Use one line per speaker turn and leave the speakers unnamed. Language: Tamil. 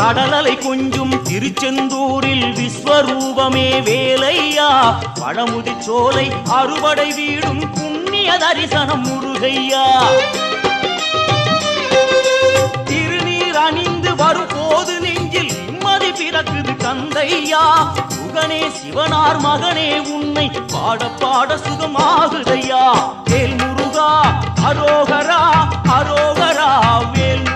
கடலலை கொஞ்சும் திருச்செந்தூரில் விஸ்வரூபமே வேலையா பழமுதி சோலை அறுபடை வீடும் புண்ணிய தரிசனம் முருகையா திருநீர் அணிந்து வரும் போது நெஞ்சில் நிம்மதி பிறக்குது கந்தையா சுகனே சிவனார் மகனே உன்னை பாட பாட சுகமாகுதையா வேல் முருகா அரோகரா அரோகரா வேல்